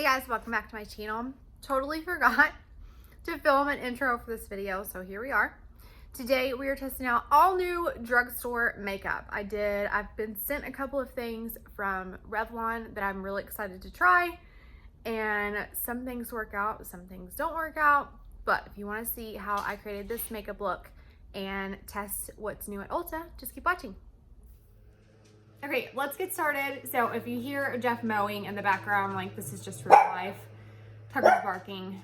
guys, welcome back to my channel. Totally forgot to film an intro for this video, so here we are. Today we are testing out all new drugstore makeup. I've been sent a couple of things from Revlon that I'm really excited to try, and some things work out, some things don't work out. But if you want to see how I created this makeup look and test what's new at Ulta, just keep watching. Okay, let's get started. So if you hear Jeff mowing in the background, like this is just real life. Tucker's barking.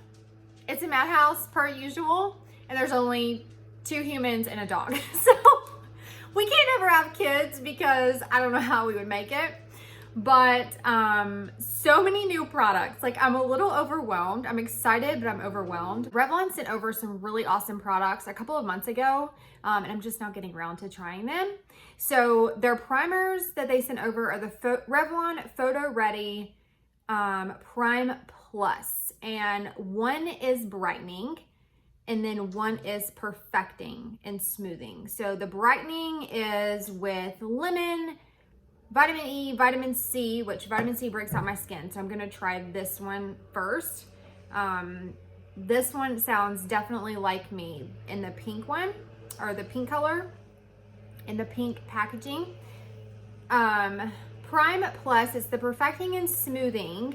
It's a madhouse per usual, and there's only 2 humans and a dog. So we can't ever have kids because I don't know how we would make it. But so many new products. Like, I'm a little overwhelmed. I'm excited, but I'm overwhelmed. Revlon sent over some really awesome products a couple of months ago, and I'm just now getting around to trying them. So their primers that they sent over are the Revlon Photo Ready Prime Plus, and one is brightening and then one is perfecting and smoothing. So the brightening is with lemon, vitamin E, vitamin C, which vitamin C breaks out my skin. So I'm gonna try this one first. This one sounds definitely like me in the pink one, or the pink color, in the pink packaging. Prime Plus is the perfecting and smoothing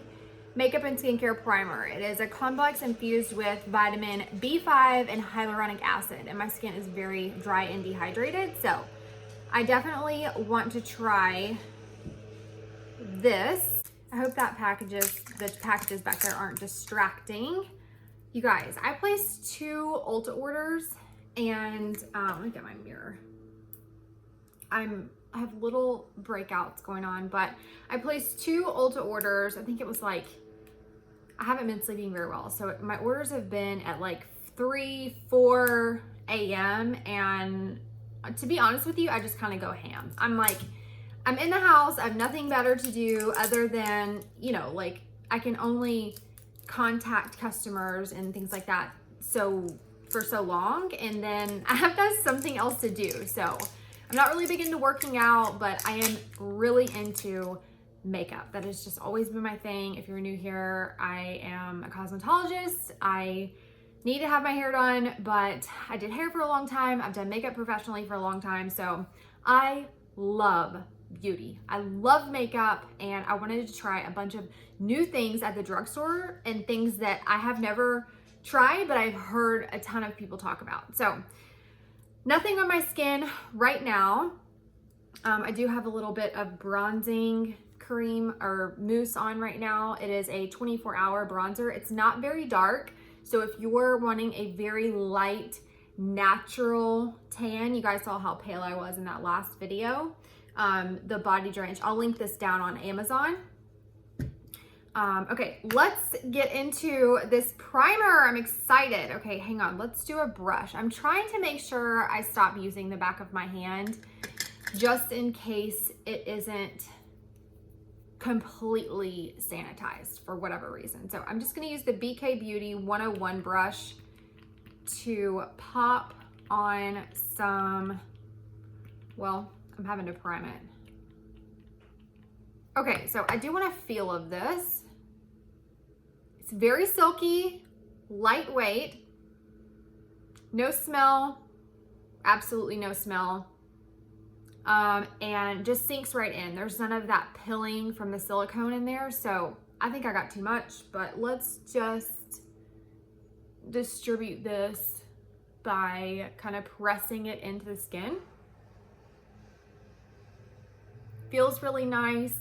makeup and skincare primer. It is a complex infused with vitamin B5 and hyaluronic acid, and my skin is very dry and dehydrated. So I definitely want to try this. I hope that the packages back there aren't distracting. You guys, I placed 2 Ulta orders, and let me get my mirror. I have little breakouts going on, but I placed 2 Ulta orders. I think it was like, I haven't been sleeping very well, so my orders have been at like 3-4 a.m. and to be honest with you, I just kind of go ham. I'm in the house, I have nothing better to do other than, you know, like, I can only contact customers and things like that for so long, and then I have to have something else to do. So I'm not really big into working out, but I am really into makeup. That has just always been my thing. If you're new here, I am a cosmetologist. I need to have my hair done, but I did hair for a long time. I've done makeup professionally for a long time. So I love beauty. I love makeup, and I wanted to try a bunch of new things at the drugstore and things that I have never tried, but I've heard a ton of people talk about. So nothing on my skin right now. I do have a little bit of bronzing cream or mousse on right now. It is a 24-hour bronzer. It's not very dark. So if you're wanting a very light, natural tan, you guys saw how pale I was in that last video. The Body Drench, I'll link this down on Amazon. Okay, let's get into this primer. I'm excited. Okay, hang on, let's do a brush. I'm trying to make sure I stop using the back of my hand just in case it isn't completely sanitized for whatever reason. So I'm just gonna use the BK Beauty 101 brush to pop on some, well, I'm having to prime it. Okay, so I do want a feel of this. It's very silky, lightweight, no smell, absolutely no smell. And just sinks right in. There's none of that pilling from the silicone in there. So I think I got too much, but let's just distribute this by kind of pressing it into the skin. Feels really nice,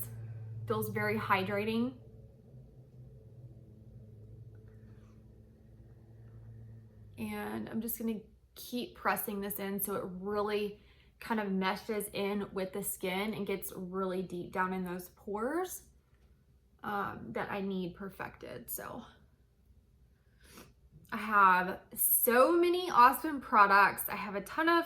feels very hydrating. And I'm just gonna keep pressing this in so it really kind of meshes in with the skin and gets really deep down in those pores that I need perfected. So I have so many awesome products. I have a ton of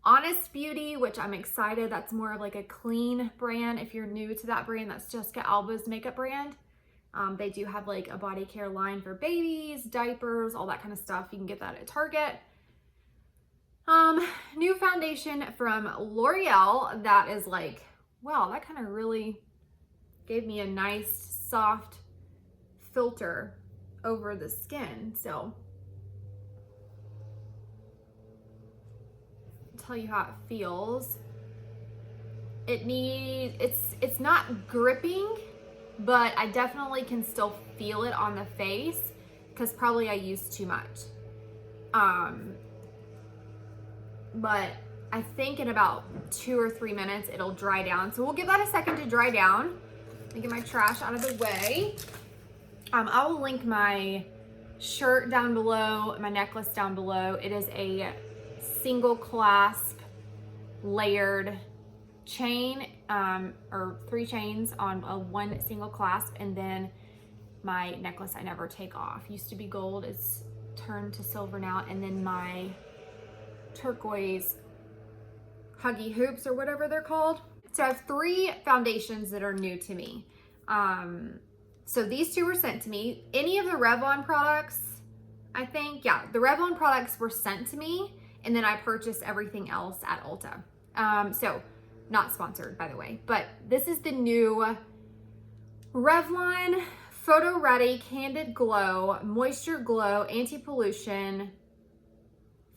Honest Beauty, which I'm excited. That's more of like a clean brand. If you're new to that brand, that's Jessica Alba's makeup brand. They do have like a body care line for babies, diapers, all that kind of stuff. You can get that at Target. New foundation from L'Oreal that is like, wow, that kind of really gave me a nice soft filter over the skin. So I'll tell you how it feels. It's not gripping, but I definitely can still feel it on the face because probably I used too much. But I think in about 2 or 3 minutes it'll dry down. So we'll give that a second to dry down. Let me get my trash out of the way. I will link my shirt down below, my necklace down below. It is a single clasp layered chain, or 3 chains on one single clasp, and then my necklace I never take off. Used to be gold, it's turned to silver now, and then my turquoise huggy hoops or whatever they're called. So I have 3 foundations that are new to me. So these 2 were sent to me. Any of the Revlon products, I think, yeah, the Revlon products were sent to me, and then I purchased everything else at Ulta. So not sponsored, by the way, but this is the new Revlon Photo Ready Candid Glow Moisture Glow Anti-Pollution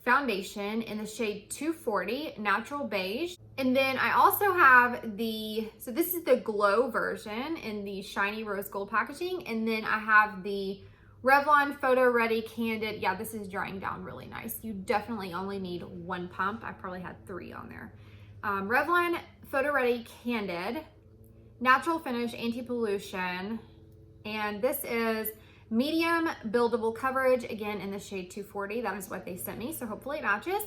Foundation in the shade 240 Natural Beige. And then I also have so this is the glow version in the shiny rose gold packaging. And then I have the Revlon Photo Ready Candid. Yeah, this is drying down really nice. You definitely only need 1 pump. I probably had 3 on there. Revlon Photo Ready Candid Natural Finish Anti-Pollution. And this is medium buildable coverage, again in the shade 240. That is what they sent me, so hopefully it matches.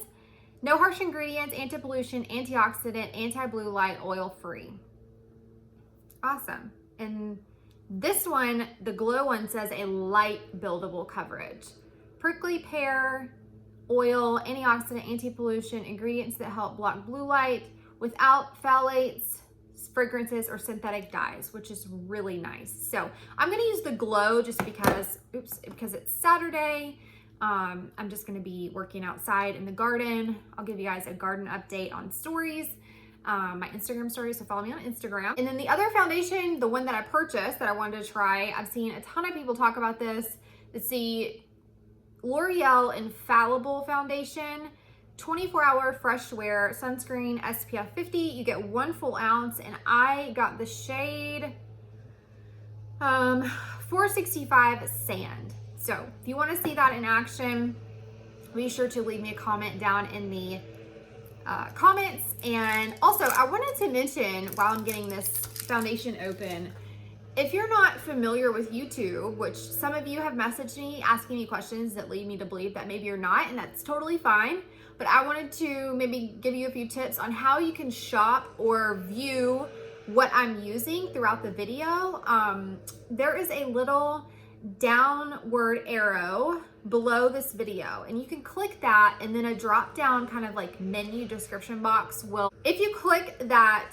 No harsh ingredients, anti-pollution, antioxidant, anti-blue light, oil free. Awesome. And this one, the glow one, says a light buildable coverage. Prickly pear, oil, antioxidant, anti-pollution, ingredients that help block blue light without phthalates, fragrances, or synthetic dyes, which is really nice. So I'm gonna use the glow just because, because it's Saturday. I'm just gonna be working outside in the garden. I'll give you guys a garden update on stories, my Instagram stories, so follow me on Instagram. And then the other foundation, the one that I purchased that I wanted to try, I've seen a ton of people talk about this. It's the L'Oreal Infallible Foundation. 24-hour fresh wear sunscreen, SPF 50. You get 1 full ounce, and I got the shade 465 Sand. So if you want to see that in action, be sure to leave me a comment down in the comments. And also, I wanted to mention while I'm getting this foundation open, if you're not familiar with YouTube, which some of you have messaged me asking me questions that lead me to believe that maybe you're not, and that's totally fine. But I wanted to maybe give you a few tips on how you can shop or view what I'm using throughout the video. There is a little downward arrow below this video, and you can click that, and then a drop down kind of like menu description box will, if you click that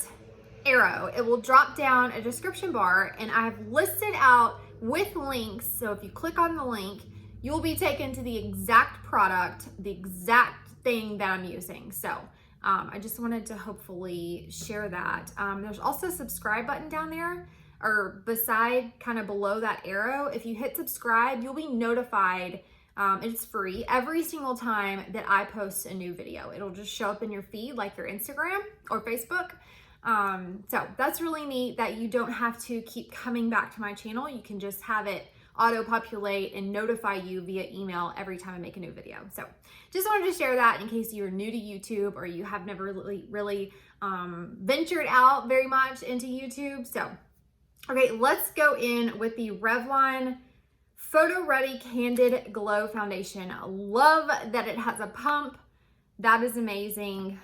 arrow, it will drop down a description bar, and I have listed out with links. So if you click on the link, you'll be taken to the exact product, the exact thing that I'm using. So I just wanted to hopefully share that. There's also a subscribe button down there, or beside, kind of below that arrow. If you hit subscribe, you'll be notified. It's free every single time that I post a new video. It'll just show up in your feed like your Instagram or Facebook. So that's really neat that you don't have to keep coming back to my channel. You can just have it auto-populate and notify you via email every time I make a new video. So just wanted to share that in case you're new to YouTube or you have never really ventured out very much into YouTube. So, okay, let's go in with the Revlon Photo Ready Candid Glow Foundation. I love that it has a pump. That is amazing.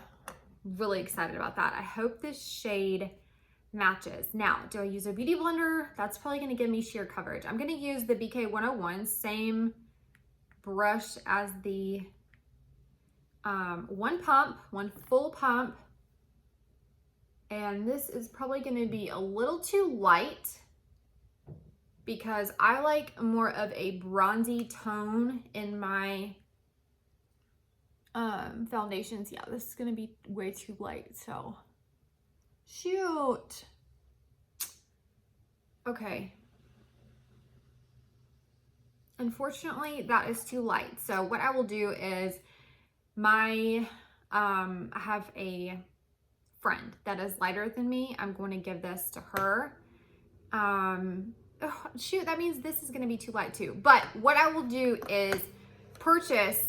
Really excited about that. I hope this shade matches. Now, do I use a beauty blender? That's probably going to give me sheer coverage. I'm going to use the BK 101, same brush as the one full pump. And this is probably going to be a little too light because I like more of a bronzy tone in my foundations. Yeah, this is going to be way too light. So shoot. Okay. Unfortunately, that is too light. So what I will do is I have a friend that is lighter than me. I'm going to give this to her. Oh, shoot, that means this is going to be too light too. But what I will do is purchase,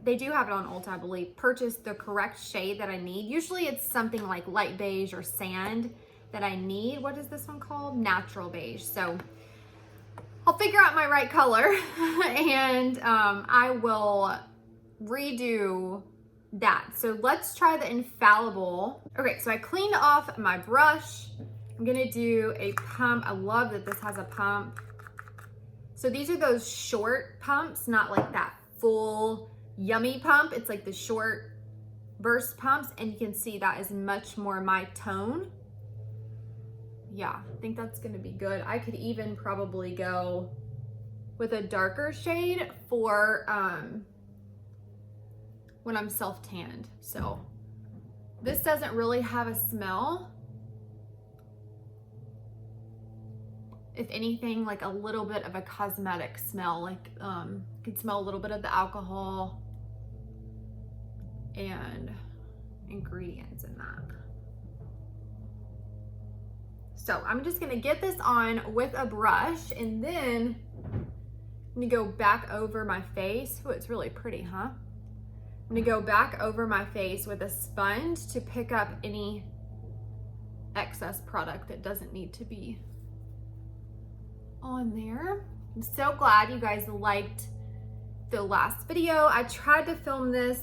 they do have it on Ulta, I believe, purchase the correct shade that I need. Usually it's something like light beige or sand that I need. What is this one called? Natural beige. So I'll figure out my right color and I will redo that. So let's try the Infallible. Okay, so I cleaned off my brush. I'm gonna do a pump. I love that this has a pump. So these are those short pumps, not like that full yummy pump. It's like the short burst pumps, and you can see that is much more my tone. Yeah, I think that's gonna be good. I could even probably go with a darker shade for when I'm self-tanned. So this doesn't really have a smell. If anything, like a little bit of a cosmetic smell, like you can smell a little bit of the alcohol and ingredients in that. So I'm just gonna get this on with a brush, and then I'm gonna go back over my face. Oh, it's really pretty, huh? I'm gonna go back over my face with a sponge to pick up any excess product that doesn't need to be on there. I'm so glad you guys liked the last video. I tried to film this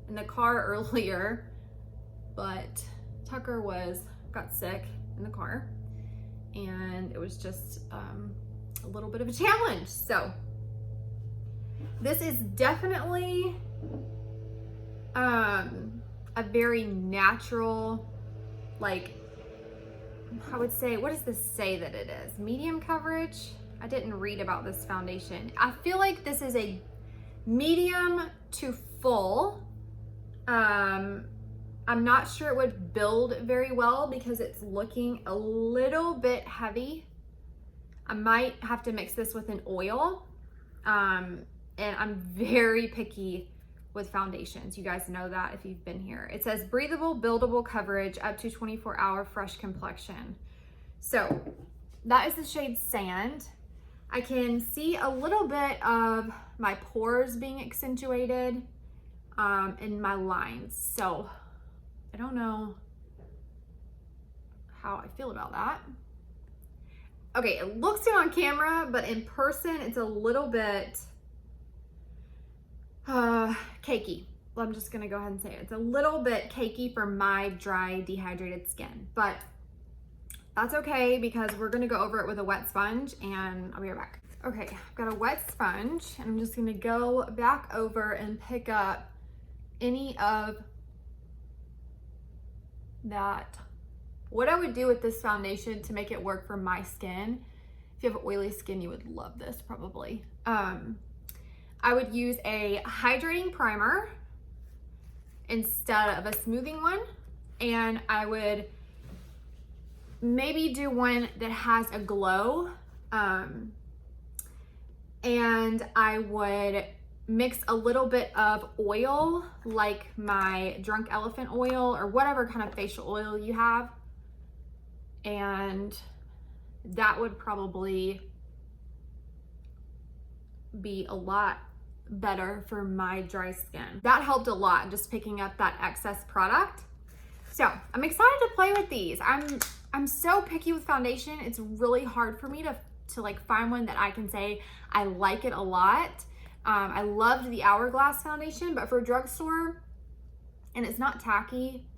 in the car earlier, but Tucker got sick in the car, and it was just a little bit of a challenge. So this is definitely a very natural, like, I would say, what does this say that it is? Medium coverage? I didn't read about this foundation. I feel like this is a medium to full. I'm not sure it would build very well because it's looking a little bit heavy. I might have to mix this with an oil. And I'm very picky with foundations. You guys know that if you've been here. It says breathable, buildable coverage up to 24-hour fresh complexion. So that is the shade Sand. I can see a little bit of my pores being accentuated in my lines. So I don't know how I feel about that. Okay, it looks good on camera, but in person it's a little bit cakey. Well, I'm just gonna go ahead and say it. It's a little bit cakey for my dry, dehydrated skin, but that's okay because we're gonna go over it with a wet sponge and I'll be right back. Okay, I've got a wet sponge and I'm just gonna go back over and pick up any of that. What I would do with this foundation to make it work for my skin, if you have oily skin, you would love this probably. I would use a hydrating primer instead of a smoothing one, and I would maybe do one that has a glow, and I would mix a little bit of oil, like my Drunk Elephant oil or whatever kind of facial oil you have, and that would probably be a lot better for my dry skin. That helped a lot, just picking up that excess product. So I'm excited to play with these. I'm so picky with foundation. It's really hard for me to like find one that I can say I like it a lot. I loved the Hourglass foundation, but for Drugstore, and it's not tacky,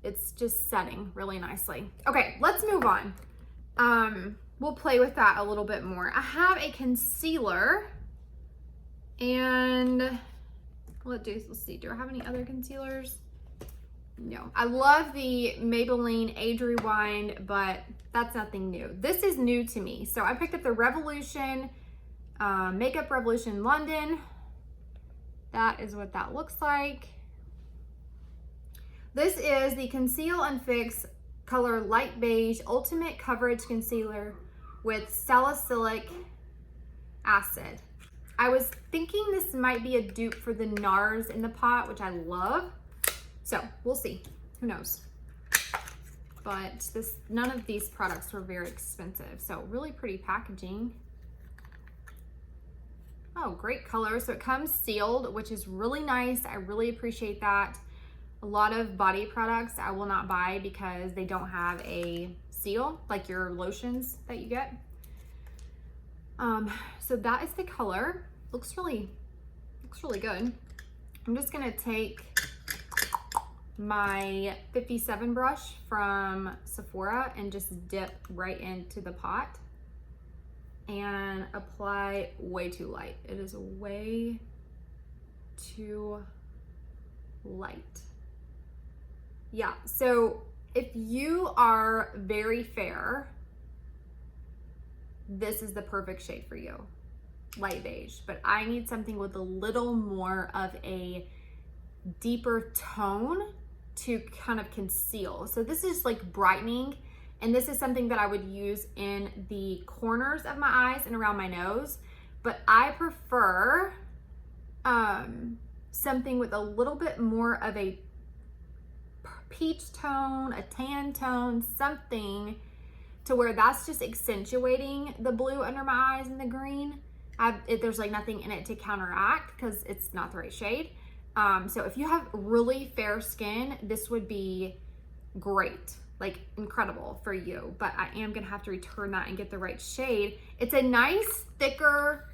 it's just setting really nicely. Okay, let's move on. We'll play with that a little bit more. I have a concealer, and let's see, do I have any other concealers? No. I love the Maybelline Age Rewind, but that's nothing new. This is new to me. So I picked up the Revolution, Makeup Revolution London. That is what that looks like. This is the Conceal and Fix Color Light Beige Ultimate Coverage Concealer with Salicylic acid. I was thinking this might be a dupe for the NARS in the pot, which I love. So we'll see, who knows? But none of these products were very expensive. So really pretty packaging. Oh, great color. So it comes sealed, which is really nice. I really appreciate that. A lot of body products I will not buy because they don't have a seal, like your lotions that you get. So that is the color. Looks really good. I'm just gonna take my 57 brush from Sephora and just dip right into the pot and apply way too light. It is way too light. Yeah, so if you are very fair, this is the perfect shade for you, light beige. But I need something with a little more of a deeper tone to kind of conceal. So this is like brightening, and this is something that I would use in the corners of my eyes and around my nose. But I prefer something with a little bit more of a peach tone, a tan tone, something to where that's just accentuating the blue under my eyes and the green. There's like nothing in it to counteract because it's not the right shade. So if you have really fair skin, this would be great, like incredible for you. But I am gonna have to return that and get the right shade. It's a nice thicker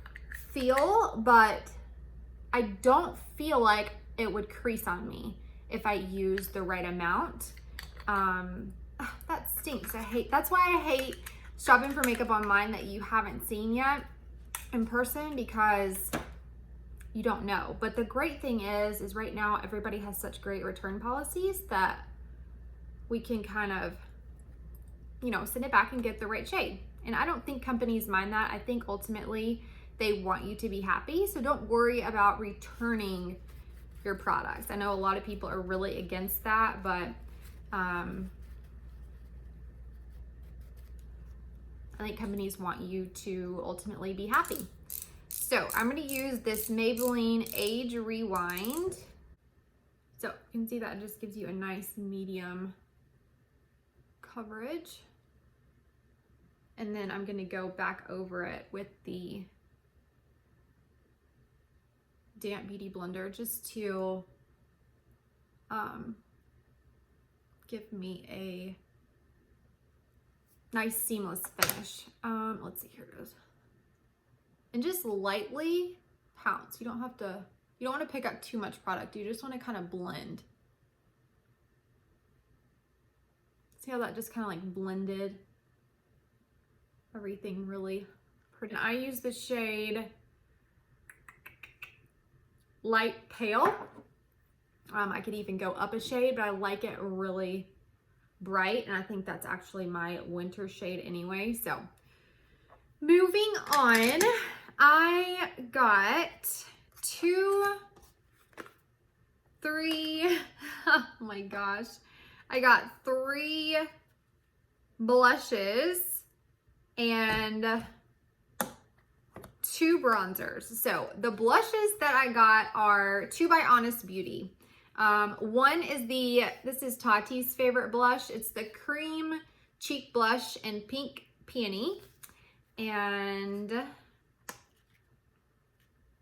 feel, but I don't feel like it would crease on me if I use the right amount. That stinks. That's why I hate shopping for makeup online that you haven't seen yet in person, because you don't know. But the great thing is right now everybody has such great return policies that we can kind of, you know, send it back and get the right shade. And I don't think companies mind that. I think ultimately they want you to be happy. So don't worry about returning your products. I know a lot of people are really against that, but I think companies want you to ultimately be happy. So I'm going to use this Maybelline Age Rewind. So you can see that it just gives you a nice medium coverage. And then I'm going to go back over it with the Damp Beauty Blender just to give me a nice seamless finish. Let's see, here it goes. And just lightly pounce. You don't want to pick up too much product. You just want to kind of blend. See how that just kind of like blended everything really pretty. I use the shade Light Pale. I could even go up a shade, but I like it really bright, and I think that's actually my winter shade anyway. So moving on, I got oh my gosh, I got 3 blushes and 2 bronzers. So the blushes that I got are 2 by Honest Beauty. One is this is Tati's favorite blush. It's the Cream Cheek Blush in Pink Peony. And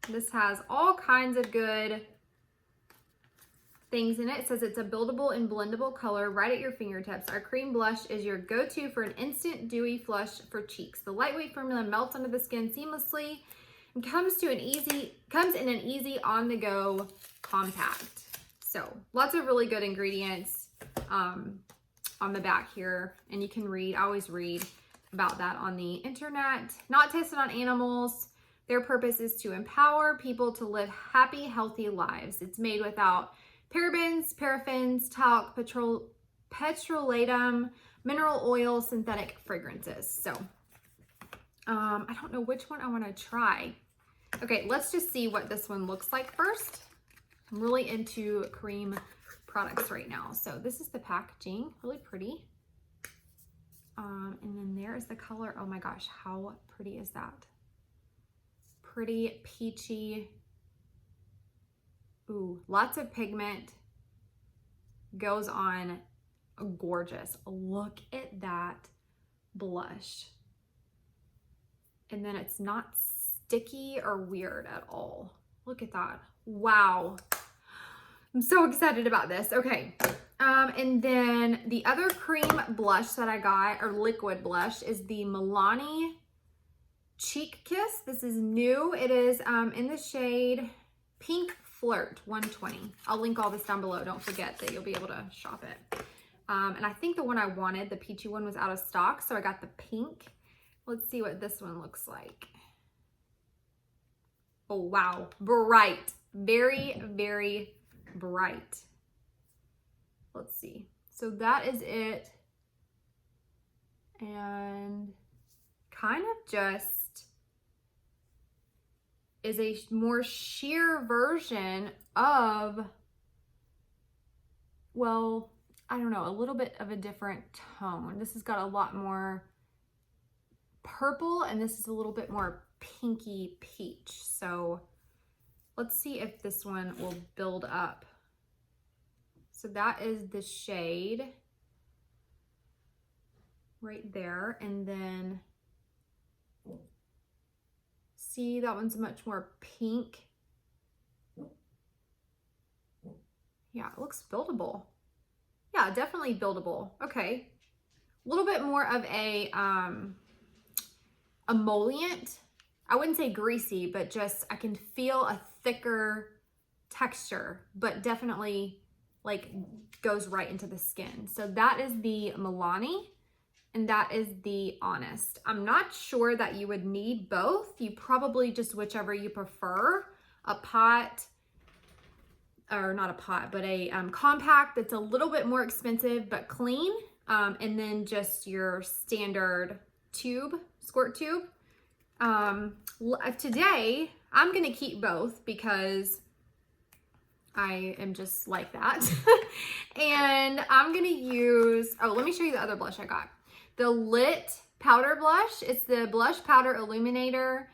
this has all kinds of good things in it. It says it's a buildable and blendable color right at your fingertips. Our cream blush is your go-to for an instant dewy flush for cheeks. The lightweight formula melts under the skin seamlessly and comes in an easy on-the-go compact. So lots of really good ingredients on the back here, and you can read, I always read about that on the internet. Not tested on animals. Their purpose is to empower people to live happy, healthy lives. It's made without parabens, paraffins, talc, petrolatum, mineral oil, synthetic fragrances. So I don't know which one I want to try. Okay, let's just see what this one looks like first. I'm really into cream products right now. So this is the packaging, really pretty. And then there is the color. Oh my gosh, how pretty is that? pretty peachy. Ooh, lots of pigment. Goes on gorgeous. Look at that blush. And then it's not sticky or weird at all. Look at that. Wow. I'm so excited about this. Okay. And then the other cream blush that I got, or liquid blush, is the Milani Cheek Kiss. This is new. It is in the shade Pink Flirt 120. I'll link all this down below. Don't forget that you'll be able to shop it. And I think the one I wanted, the peachy one, was out of stock, so I got the pink. Let's see what this one looks like. Oh, wow. Bright. Very, very bright. Let's see. So that is it. And kind of just is a more sheer version of, well, I don't know, a little bit of a different tone. This has got a lot more purple, and this is a little bit more pinky peach. So let's see if this one will build up. So that is the shade right there. And then see, that one's much more pink. Yeah, it looks buildable. Yeah, definitely buildable. Okay. A little bit more of a emollient. I wouldn't say greasy, but just I can feel a thicker texture, but definitely like goes right into the skin. So that is the Milani, and that is the Honest. I'm not sure that you would need both. You probably just whichever you prefer. A pot, or not a pot, but a compact that's a little bit more expensive but clean, and then just your standard tube, squirt tube. Today, I'm gonna keep both because I am just like that. And I'm gonna use, oh, let me show you the other blush I got. The Lit Powder Blush. It's the Blush Powder Illuminator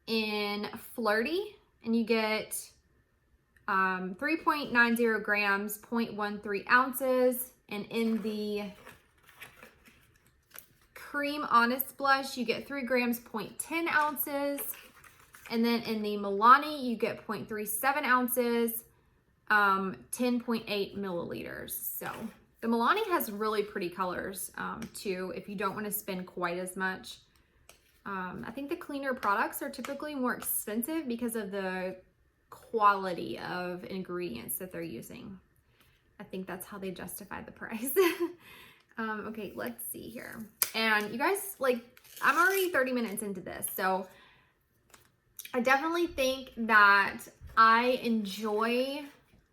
in Flirty, and you get 3.90 grams, 0.13 ounces, and in the Cream Honest Blush, you get 3 grams, 0.10 ounces, and then in the Milani, you get 0.37 ounces, 10.8 milliliters. So the Milani has really pretty colors too, if you don't want to spend quite as much. I think the cleaner products are typically more expensive because of the quality of ingredients that they're using. I think that's how they justify the price. Okay, let's see here. And you guys, like, I'm already 30 minutes into this, so I definitely think that I enjoy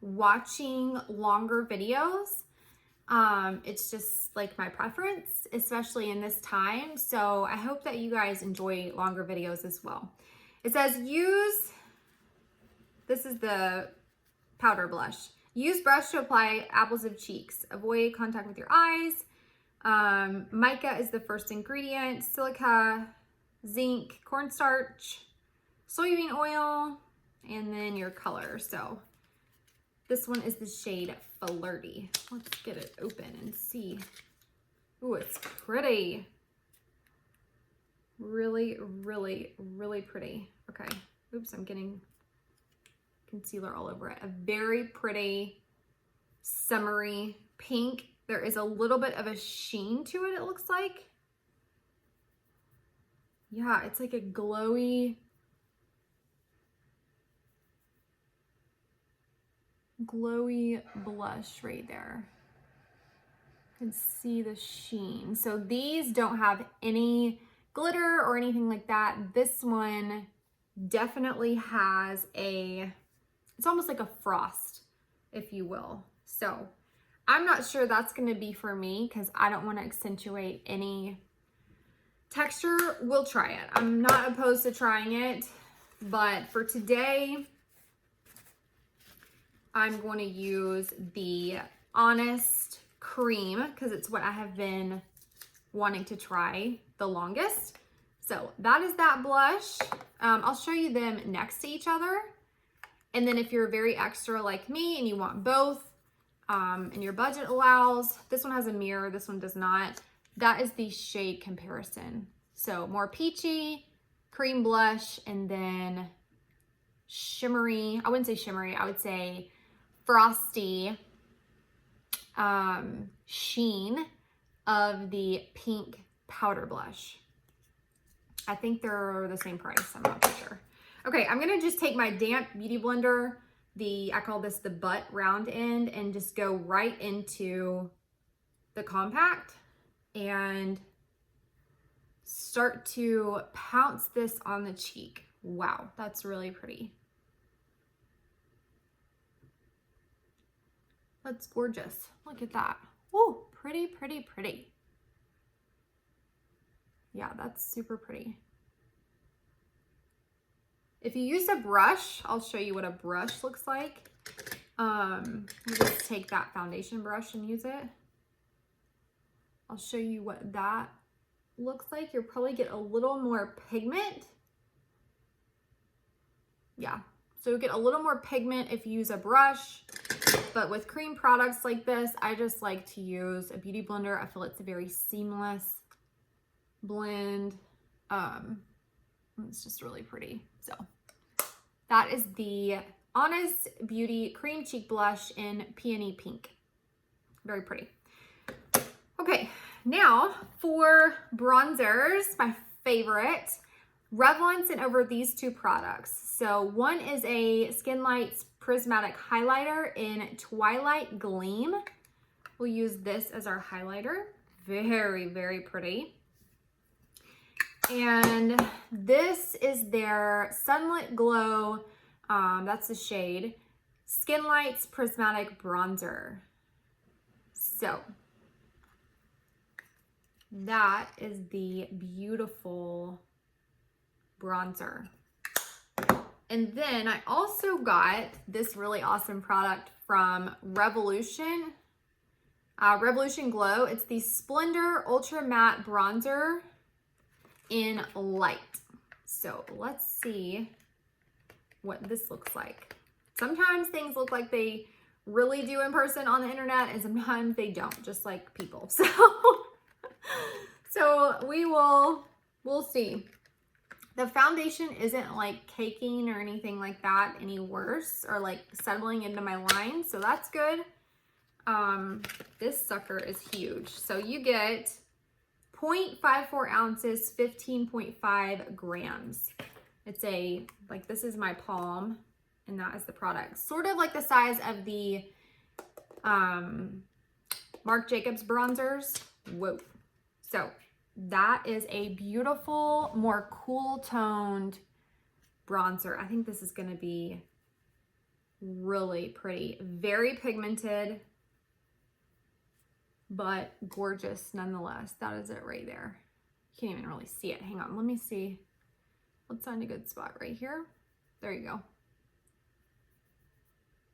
watching longer videos. It's just like my preference, especially in this time. So I hope that you guys enjoy longer videos as well. It says this is the powder blush. Use brush to apply apples of cheeks. Avoid contact with your eyes. Mica is the first ingredient. Silica, zinc, cornstarch, soybean oil, and then your color. So this one is the shade Flirty. Let's get it open and see. Ooh, it's pretty. Really, really, really pretty. Okay. Oops, I'm getting concealer all over it. A very pretty summery pink. There is a little bit of a sheen to it, it looks like. Yeah, it's like a glowy blush right there. You can see the sheen. So these don't have any glitter or anything like that. This one definitely has it's almost like a frost, if you will. So I'm not sure that's gonna be for me because I don't want to accentuate any texture. We'll try it. I'm not opposed to trying it, but for today, I'm going to use the Honest Cream because it's what I have been wanting to try the longest. So that is that blush. I'll show you them next to each other. And then if you're very extra like me and you want both, and your budget allows, this one has a mirror, this one does not. That is the shade comparison. So more peachy, cream blush, and then shimmery, I wouldn't say shimmery, I would say frosty sheen of the pink powder blush. I think they're the same price, I'm not sure. Okay, I'm gonna just take my damp beauty blender, I call this the butt round end, and just go right into the compact and start to pounce this on the cheek. Wow, that's really pretty. That's gorgeous. Look at that. Whoa, pretty, pretty, pretty. Yeah, that's super pretty. If you use a brush, I'll show you what a brush looks like. You just take that foundation brush and use it. I'll show you what that looks like. You'll probably get a little more pigment. Yeah, so you get a little more pigment if you use a brush, but with cream products like this, I just like to use a beauty blender. I feel it's a very seamless blend. It's just really pretty. So that is the Honest Beauty Cream Cheek Blush in Peony Pink. Very pretty. Okay, now for bronzers, my favorite. Revlon sent over these two products. So one is a Skin Lights Prismatic Highlighter in Twilight Gleam. We'll use this as our highlighter. Very, very pretty. And this is their Sunlit Glow, that's the shade, Skin Lights Prismatic Bronzer. So that is the beautiful bronzer. And then I also got this really awesome product from Revolution, Revolution Glow. It's the Splendor Ultra Matte Bronzer in Light. So let's see what this looks like. Sometimes things look like they really do in person on the internet, and sometimes they don't, just like people. So we'll see. The foundation isn't like caking or anything like that any worse, or like settling into my line, so that's good. This sucker is huge. So you get 0.54 ounces, 15.5 grams. It's this is my palm, and that is the product. Sort of like the size of the Marc Jacobs bronzers. Whoa. So that is a beautiful, more cool toned bronzer. I think this is gonna be really pretty. Very pigmented, but gorgeous nonetheless. That is it right there. You can't even really see it. Hang on, let me see. Let's find a good spot right here. There you go.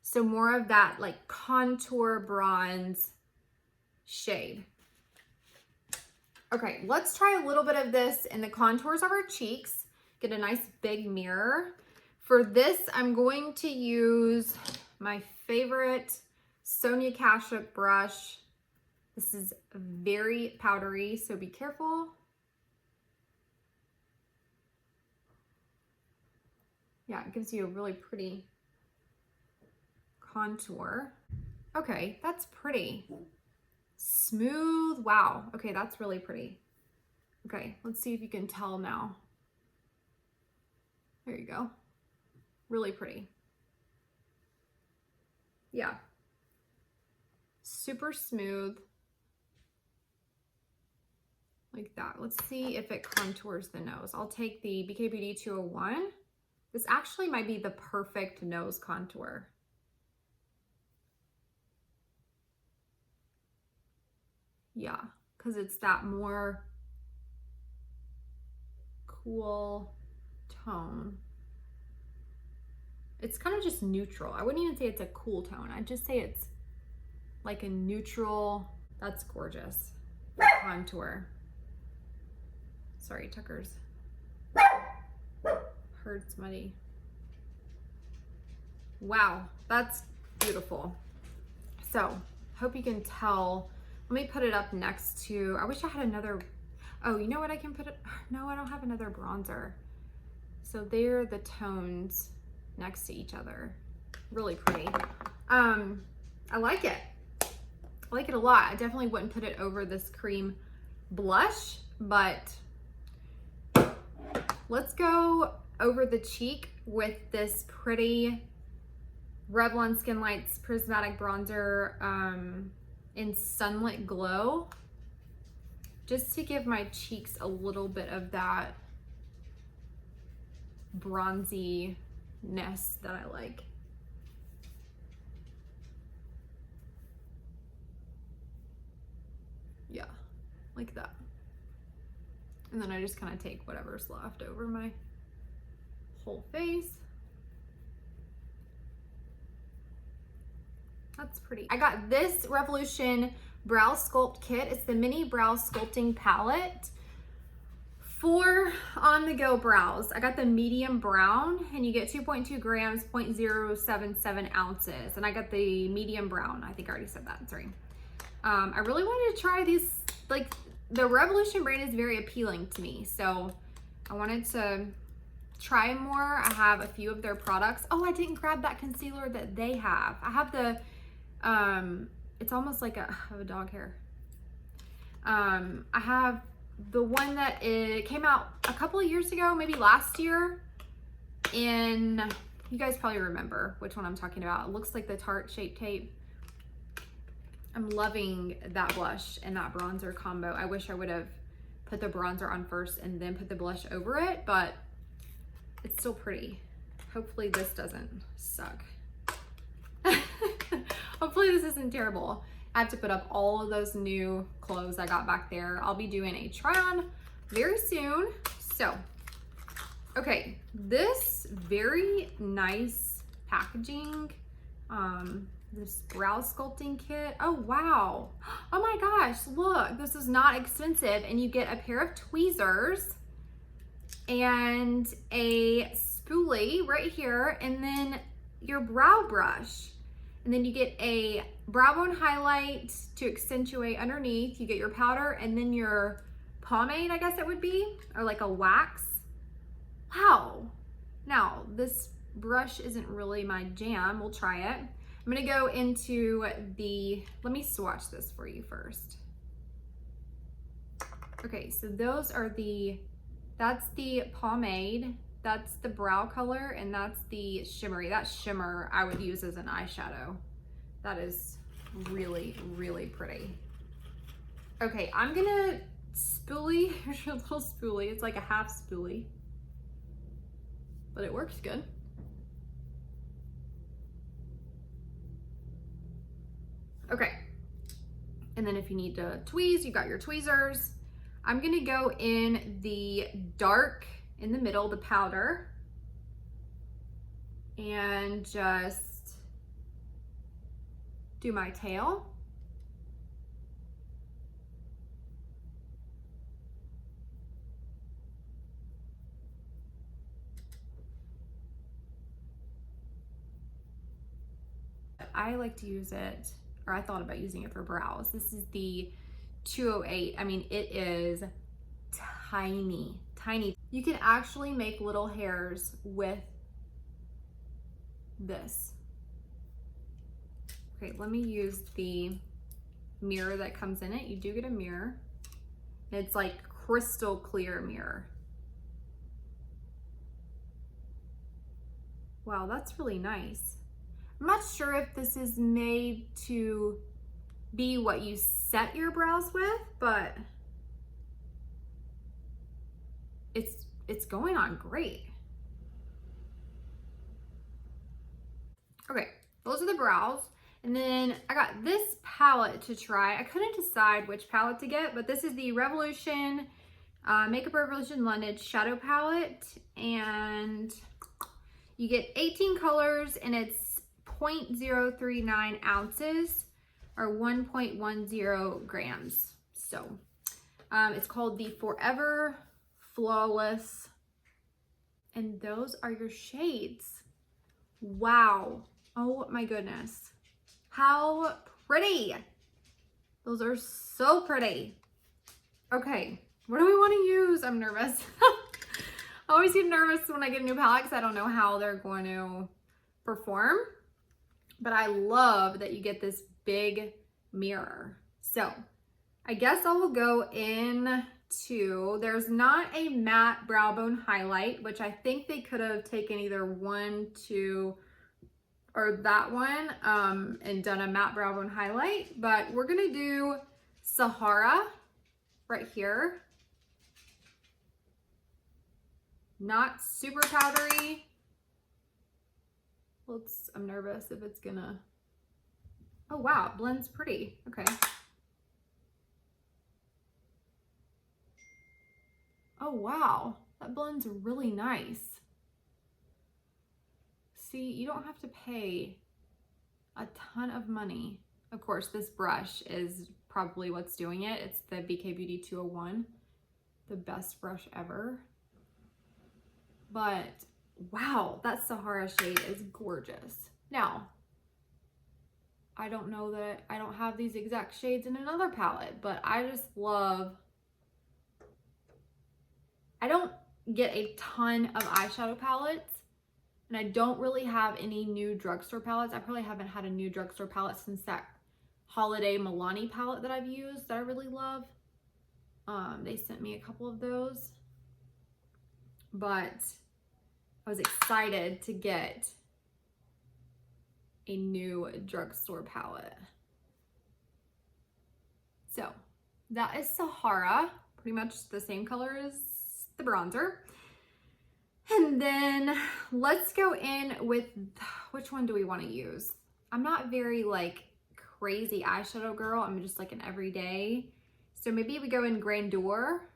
So more of that like contour bronze shade. Okay, let's try a little bit of this in the contours of our cheeks. Get a nice big mirror. For this, I'm going to use my favorite Sonia Kashuk brush. This is very powdery, so be careful. Yeah, it gives you a really pretty contour. Okay, that's pretty. Smooth, wow. Okay, that's really pretty. Okay, let's see if you can tell now. There you go. Really pretty. Yeah. Super smooth. Like that. Let's see if it contours the nose. I'll take the BK Beauty 201. This actually might be the perfect nose contour. Yeah, because it's that more cool tone. It's kind of just neutral. I wouldn't even say it's a cool tone. I'd just say it's like a neutral. That's gorgeous. Contour. Sorry, Tucker's heard somebody. Wow, that's beautiful. So, hope you can tell. Let me put it up next to, I wish I had another, oh, you know what I can put it, no, I don't have another bronzer. So they're the tones next to each other. Really pretty. I like it. I like it a lot. I definitely wouldn't put it over this cream blush, but let's go over the cheek with this pretty Revlon Skin Lights Prismatic Bronzer in Sunlit Glow, just to give my cheeks a little bit of that bronziness that I like. Yeah, like that. And then I just kind of take whatever's left over my whole face. That's pretty. I got this Revolution Brow Sculpt Kit. It's the mini brow sculpting palette for on-the-go brows. I got the medium brown, and you get 2.2 grams, 0.077 ounces. And I got the medium brown. I think I already said that, sorry. I really wanted to try these, like, the Revolution brand is very appealing to me, so I wanted to try more. I have a few of their products. Oh, I didn't grab that concealer that they have. I have the, it's almost like I have a dog hair. I have the one that it came out a couple of years ago, maybe last year, in, you guys probably remember which one I'm talking about. It looks like the Tarte Shape Tape. I'm loving that blush and that bronzer combo. I wish I would have put the bronzer on first and then put the blush over it, but it's still pretty. Hopefully this doesn't suck. Hopefully this isn't terrible. I have to put up all of those new clothes I got back there. I'll be doing a try on very soon. So, okay, this very nice packaging, this brow sculpting kit. Oh, wow. Oh my gosh, look, this is not expensive. And you get a pair of tweezers and a spoolie right here, and then your brow brush. And then you get a brow bone highlight to accentuate underneath. You get your powder and then your pomade, I guess it would be, or like a wax. Wow. Now, this brush isn't really my jam. We'll try it. I'm gonna go into the, let me swatch this for you first. Okay, so those are the, that's the pomade, that's the brow color, and that's the shimmery. That shimmer I would use as an eyeshadow. That is really, really pretty. Okay, I'm gonna spoolie, here's your little spoolie. It's like a half spoolie, but it works good. Okay, and then if you need to tweeze, you got your tweezers. I'm gonna go in the dark, in the middle, the powder, and just do my tail. I like to use it, or I thought about using it for brows. This is the 208. I mean, it is tiny, tiny. You can actually make little hairs with this. Okay, let me use the mirror that comes in it. You do get a mirror. It's like crystal clear mirror. Wow, that's really nice. I'm not sure if this is made to be what you set your brows with, but it's going on great. Okay, those are the brows. And then I got this palette to try. I couldn't decide which palette to get, but this is the Revolution, Makeup Revolution London Shadow Palette. And you get 18 colors, and it's 0.039 ounces or 1.10 grams. So it's called the Forever Flawless And those are your shades. Wow. Oh my goodness. How pretty. Those are so pretty. Okay, what do we want to use? I'm nervous. I always get nervous when I get a new palette because I don't know how they're going to perform. But I love that you get this big mirror. So I guess I will go in to, there's not a matte brow bone highlight, which I think they could have taken either 1, 2, or that one and done a matte brow bone highlight. But we're gonna do Sahara right here. Not super powdery. I'm nervous if it's gonna, oh wow, it blends pretty, okay. Oh wow, that blends really nice. See, you don't have to pay a ton of money. Of course, this brush is probably what's doing it. It's the BK Beauty 201, the best brush ever. But wow, that Sahara shade is gorgeous. Now, I don't know that I don't have these exact shades in another palette, but I just love, I don't get a ton of eyeshadow palettes, and I don't really have any new drugstore palettes. I probably haven't had a new drugstore palette since that holiday Milani palette that I've used that I really love. They sent me a couple of those, but I was excited to get a new drugstore palette. So that is Sahara, pretty much the same color as the bronzer. And then let's go in with, which one do we want to use? I'm not very like crazy eyeshadow girl. I'm just like an everyday. So maybe we go in Grandeur,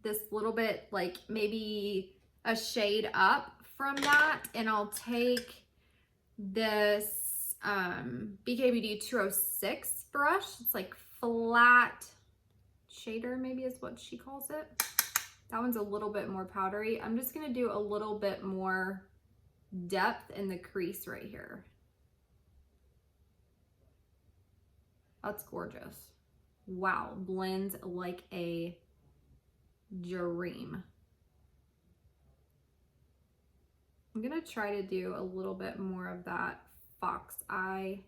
this little bit like maybe a shade up from that. And I'll take this BK Beauty 206 brush. It's like flat shader, maybe is what she calls it. That one's a little bit more powdery. I'm just gonna do a little bit more depth in the crease right here. That's gorgeous. Wow, blends like a dream. I'm gonna try to do a little bit more of that fox eye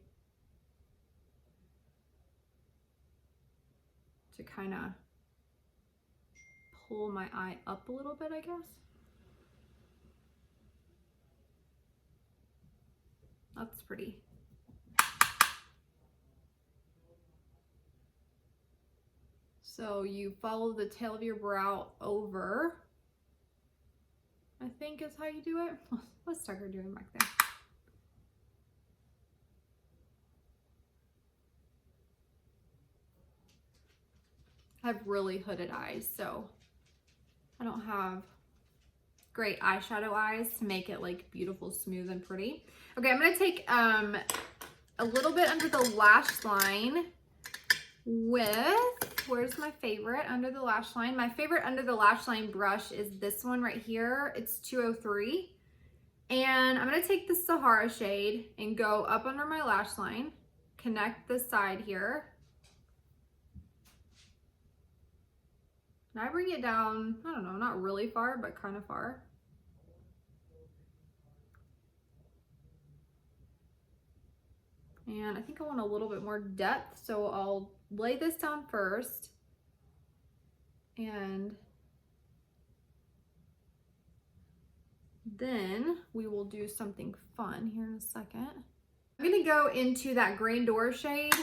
to kind of pull my eye up a little bit, I guess. That's pretty. So you follow the tail of your brow over, I think is how you do it. What's Tucker doing back there? I have really hooded eyes, so I don't have great eyeshadow eyes to make it like beautiful, smooth, and pretty. Okay, I'm gonna take a little bit under the lash line with, where's my favorite under the lash line? My favorite under the lash line brush is this one right here. It's 203. And I'm gonna take the Sahara shade and go up under my lash line, connect the side here. And I bring it down, I don't know, not really far, but kind of far. And I think I want a little bit more depth, so I'll lay this down first. And then we will do something fun here in a second. I'm gonna go into that Grandeur shade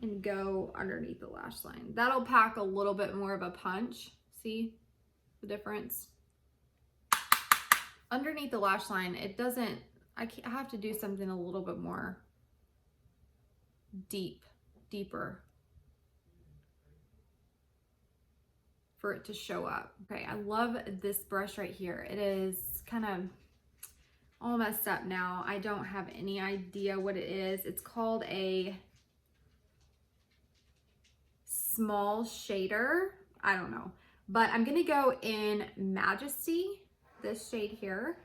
and go underneath the lash line. That'll pack a little bit more of a punch. See the difference? Underneath the lash line, it doesn't, I have to do something a little bit more deeper for it to show up. Okay, I love this brush right here. It is kind of all messed up now. I don't have any idea what it is. It's called a small shader. I don't know, but I'm gonna go in Majesty this shade here.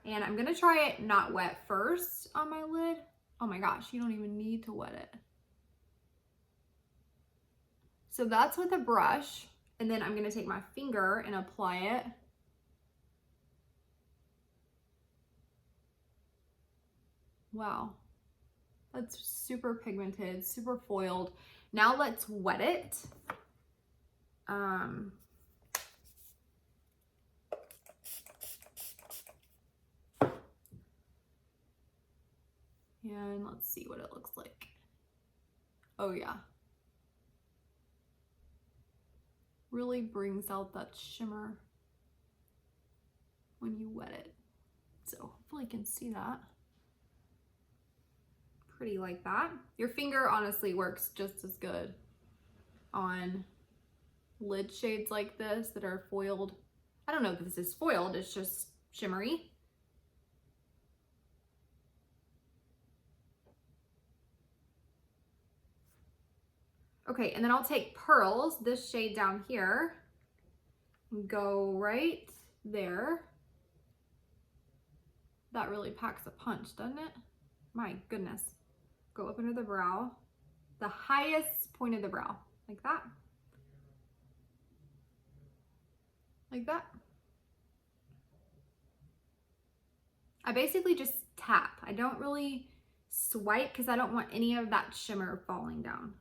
And I'm gonna try it not wet first on my lid. Oh my gosh, you don't even need to wet it. So that's with a brush. And then I'm gonna take my finger and apply it. Wow, that's super pigmented, super foiled. Now let's wet it. And let's see what it looks like. Oh yeah. Really brings out that shimmer when you wet it. So hopefully you can see that. Pretty like that. Your finger honestly works just as good on lid shades like this that are foiled. I don't know if this is foiled, it's just shimmery. Okay, and then I'll take Pearls, this shade down here, and go right there. That really packs a punch, doesn't it? My goodness. Go up under the brow, the highest point of the brow, like that. Like that. I basically just tap. I don't really swipe because I don't want any of that shimmer falling down.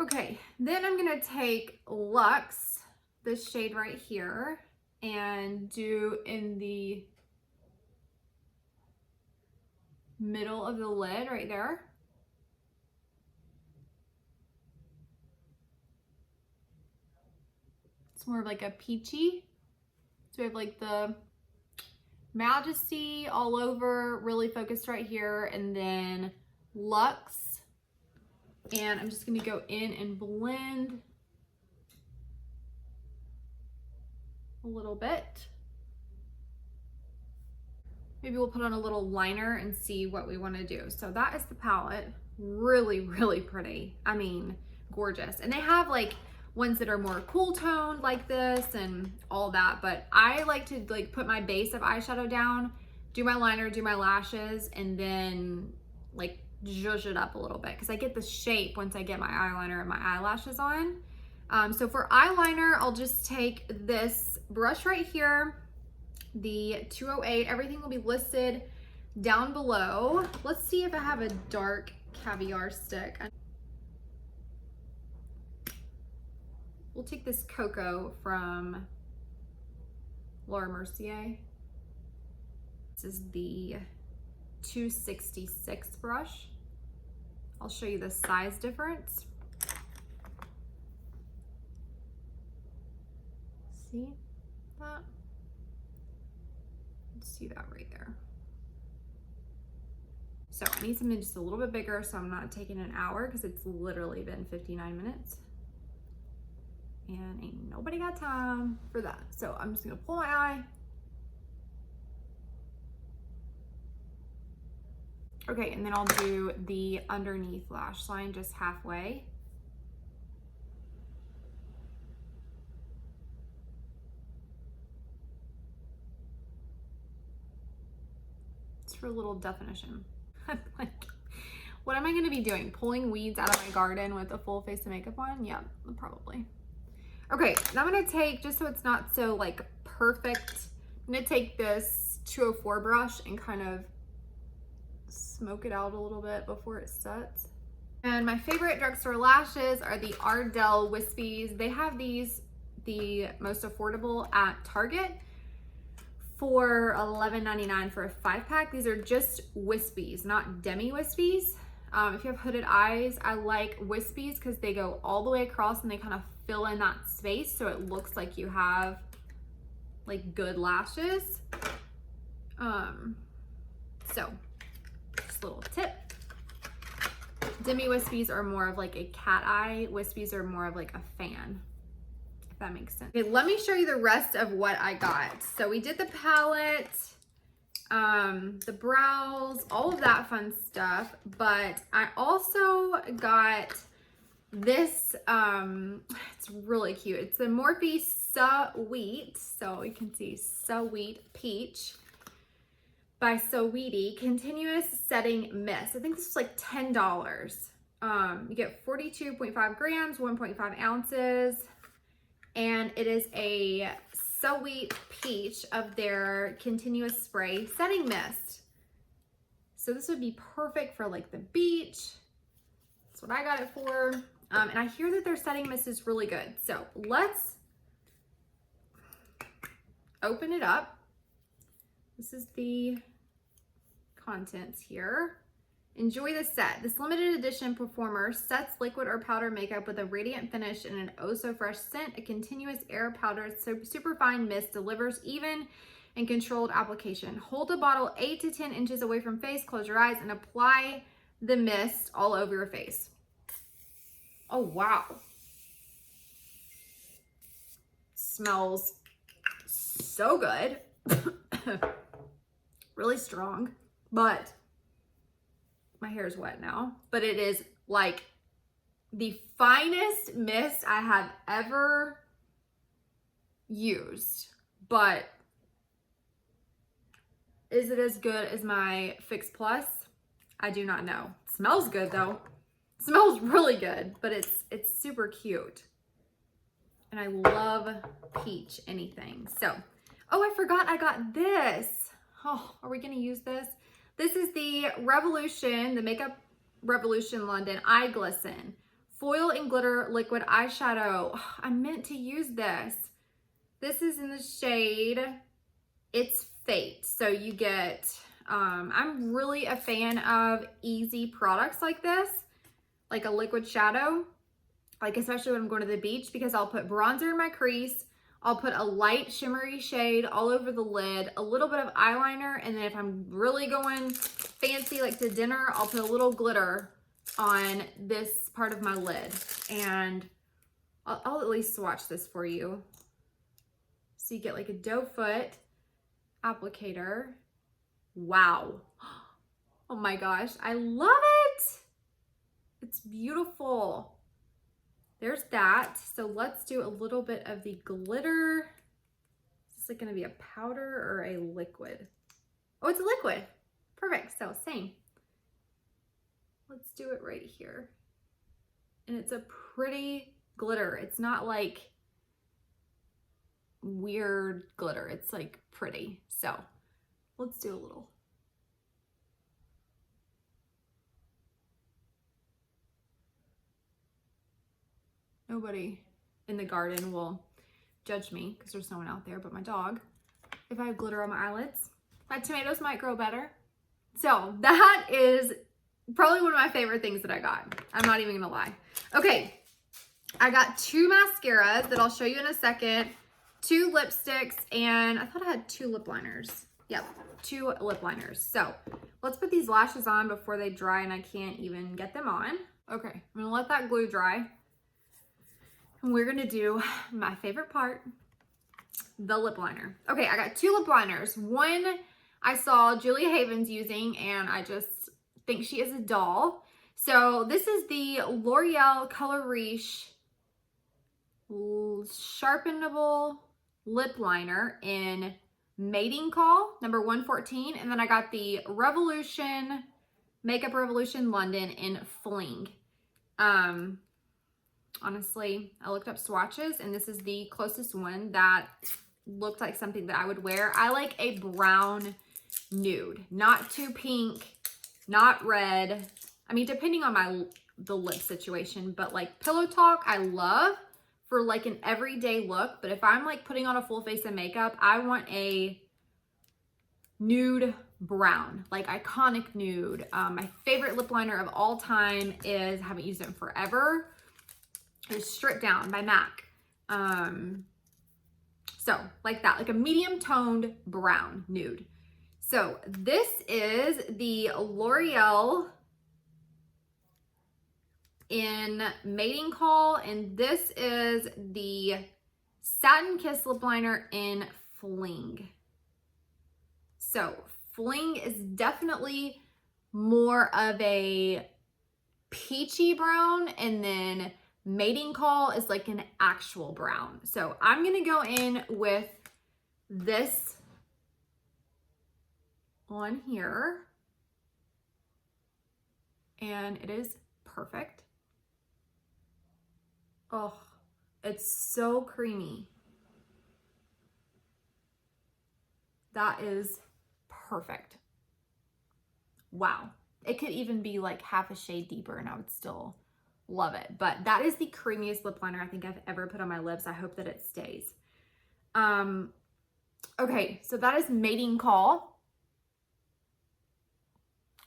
Okay, then I'm gonna take Luxe, this shade right here, and do in the middle of the lid right there. It's more of like a peachy. So we have like the Majesty all over, really focused right here, and then Luxe. And I'm just gonna go in and blend a little bit. Maybe we'll put on a little liner and see what we wanna do. So that is the palette. Really, really pretty. I mean, gorgeous. And they have like ones that are more cool toned like this and all that, but I like to like put my base of eyeshadow down, do my liner, do my lashes, and then like zhuzh it up a little bit because I get the shape once I get my eyeliner and my eyelashes on. So for eyeliner, I'll just take this brush right here, the 208. Everything will be listed down below. Let's see if I have a dark caviar stick. We'll take this Cocoa from Laura Mercier. This is the 266 brush. I'll show you the size difference. See that? See that right there. So I need something just a little bit bigger so I'm not taking an hour because it's literally been 59 minutes. And ain't nobody got time for that. So I'm just gonna pull my eye. Okay, and then I'll do the underneath lash line just halfway. It's for a little definition. Like, what am I gonna be doing? Pulling weeds out of my garden with a full face of makeup on? Yeah, probably. Okay, now I'm gonna take, just so it's not so like perfect, I'm gonna take this 204 brush and kind of smoke it out a little bit before it sets. And my favorite drugstore lashes are the Ardell Wispies. They have these, the most affordable at Target, for $11.99 for a 5-pack. These are just wispies, not demi wispies. If you have hooded eyes, I like wispies because they go all the way across and they kind of fill in that space so it looks like you have like good lashes. So just a little tip. Demi wispies are more of like a cat eye. Wispies are more of like a fan, if that makes sense. Okay, let me show you the rest of what I got. So we did the palette. the brows, all of that fun stuff. But I also got this, it's really cute. It's the Morphe Sweet, so you can see Sweet Peach by Sweetie Continuous Setting Mist. I think this is like $10. You get 42.5 grams, 1.5 ounces, and it is a Sweet Peach of their Continuous Spray Setting Mist. So this would be perfect for like the beach. That's what I got it for. And I hear that their setting mist is really good. So let's open it up. This is the contents here. Enjoy the set. This limited edition performer sets liquid or powder makeup with a radiant finish and an oh so fresh scent. A continuous air powder superfine mist delivers even and controlled application. Hold the bottle 8 to 10 inches away from face, close your eyes, and apply the mist all over your face. Oh, wow. Smells so good. Really strong, but my hair is wet now. But it is like the finest mist I have ever used. But is it as good as my Fix Plus? I do not know. It smells good though. It smells really good, but it's super cute. And I love peach anything. So, oh, I forgot I got this. Oh, are we gonna use this? This is the Revolution, the Makeup Revolution London Eye Glisten Foil and Glitter Liquid Eyeshadow. Oh, I meant to use this. This is in the shade It's Fate. So you get, I'm really a fan of easy products like this, like a liquid shadow, like especially when I'm going to the beach, because I'll put bronzer in my crease, I'll put a light shimmery shade all over the lid, a little bit of eyeliner, and then if I'm really going fancy like to dinner, I'll put a little glitter on this part of my lid. And I'll at least swatch this for you. So you get like a doe foot applicator. Wow. Oh my gosh, I love it. It's beautiful. There's that. So let's do a little bit of the glitter. Is this gonna be a powder or a liquid? Oh, it's a liquid. Perfect, so same. Let's do it right here. And it's a pretty glitter. It's not like weird glitter. It's like pretty. So let's do a little. Nobody in the garden will judge me because there's no one out there but my dog if I have glitter on my eyelids. My tomatoes might grow better. So that is probably one of my favorite things that I got. I'm not even gonna lie. Okay, I got 2 mascaras that I'll show you in a second, 2 lipsticks, and I thought I had 2 lip liners. Yep, 2 lip liners. So let's put these lashes on before they dry and I can't even get them on. Okay, I'm gonna let that glue dry. And we're gonna do my favorite part, the lip liner. Okay, I got 2 lip liners. One I saw Julia Havens using and I just think she is a doll. So this is the L'Oreal Color Riche Sharpenable Lip Liner in Mating Call, number 114. And then I got the Revolution, Makeup Revolution London in Fling. Honestly, I looked up swatches and this is the closest one that looked like something that I would wear. I like a brown nude, not too pink, not red. I mean, depending on the lip situation, but like Pillow Talk, I love for like an everyday look. But if I'm like putting on a full face of makeup, I want a nude brown, like iconic nude. My favorite lip liner of all time is, I haven't used it in forever, is Stripped Down by MAC. So like that, like a medium toned brown nude. So this is the L'Oreal in Mating Call, and this is the Satin Kiss Lip Liner in Fling. So Fling is definitely more of a peachy brown, and then Mating Call is like an actual brown. So I'm gonna go in with this on here, and it is perfect. Oh, it's so creamy. That is perfect. Wow. It could even be like half a shade deeper and I would still love it. But that is the creamiest lip liner I think I've ever put on my lips. I hope that it stays. Okay, so that is Mating Call.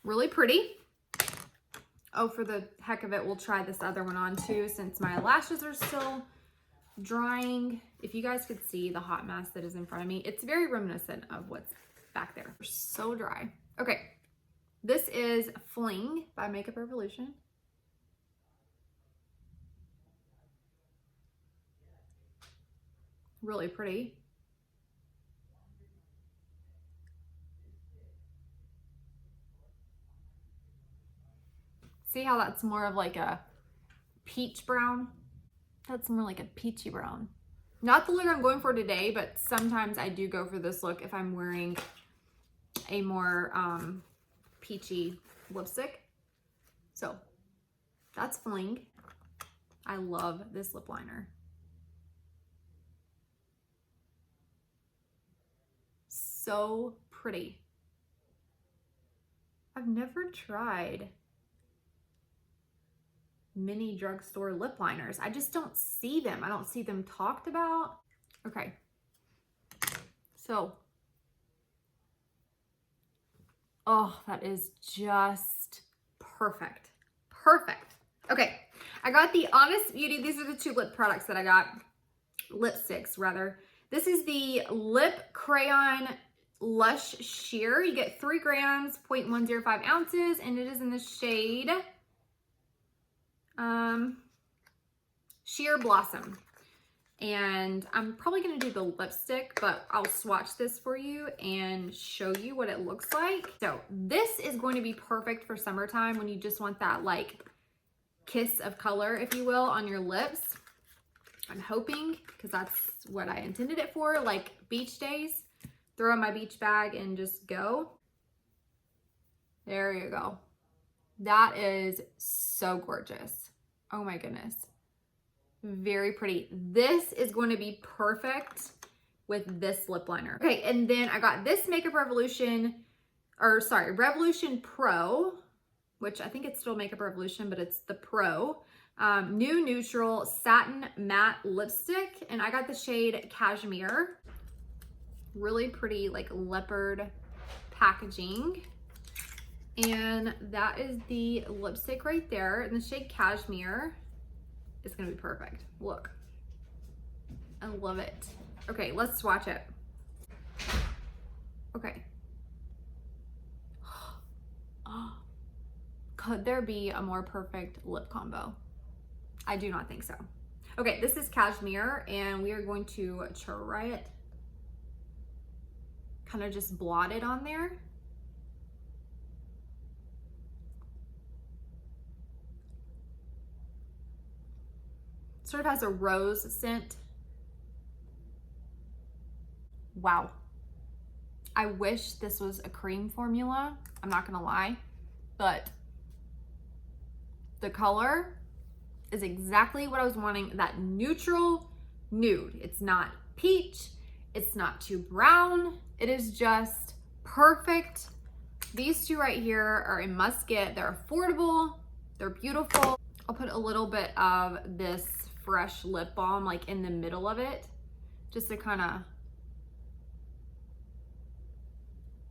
Really pretty. Oh, for the heck of it, we'll try this other one on too since my lashes are still drying. If you guys could see the hot mess that is in front of me, it's very reminiscent of what's back there. They're so dry. Okay, this is Fling by Makeup Revolution. Really pretty. See how that's more of like a peach brown? That's more like a peachy brown. Not the look I'm going for today, but sometimes I do go for this look if I'm wearing a more peachy lipstick. So that's Fling. I love this lip liner. So pretty. I've never tried mini drugstore lip liners. I just don't see them. I don't see them talked about. Okay. So, oh, that is just perfect. Perfect. Okay. I got the Honest Beauty. These are the two lip products that I got. Lipsticks, rather. This is the Lip Crayon Lush Sheer. You get 3 grams, 0.105 ounces, and it is in the shade Sheer Blossom. And I'm probably going to do the lipstick, but I'll swatch this for you and show you what it looks like. So this is going to be perfect for summertime when you just want that like kiss of color, if you will, on your lips. I'm hoping, because that's what I intended it for, like beach days. Throw in my beach bag and just go. There you go. That is so gorgeous. Oh my goodness. Very pretty. This is going to be perfect with this lip liner. Okay, and then I got this Makeup Revolution, or sorry, Revolution Pro, which I think it's still Makeup Revolution, but it's the Pro. New Neutral Satin Matte Lipstick, and I got the shade Cashmere. Really pretty, like leopard packaging. And that is the lipstick right there. And the shade Cashmere is gonna be perfect. Look, I love it. Okay, let's swatch it. Okay. Could there be a more perfect lip combo? I do not think so. Okay, this is Cashmere, and we are going to try it. Kind of just blot it on there. Sort of has a rose scent. Wow. I wish this was a cream formula. I'm not gonna lie, but the color is exactly what I was wanting. That neutral nude. It's not peach. It's not too brown. It is just perfect. These two right here are a must get. They're affordable. They're beautiful. I'll put a little bit of this fresh lip balm like in the middle of it, just to kind of,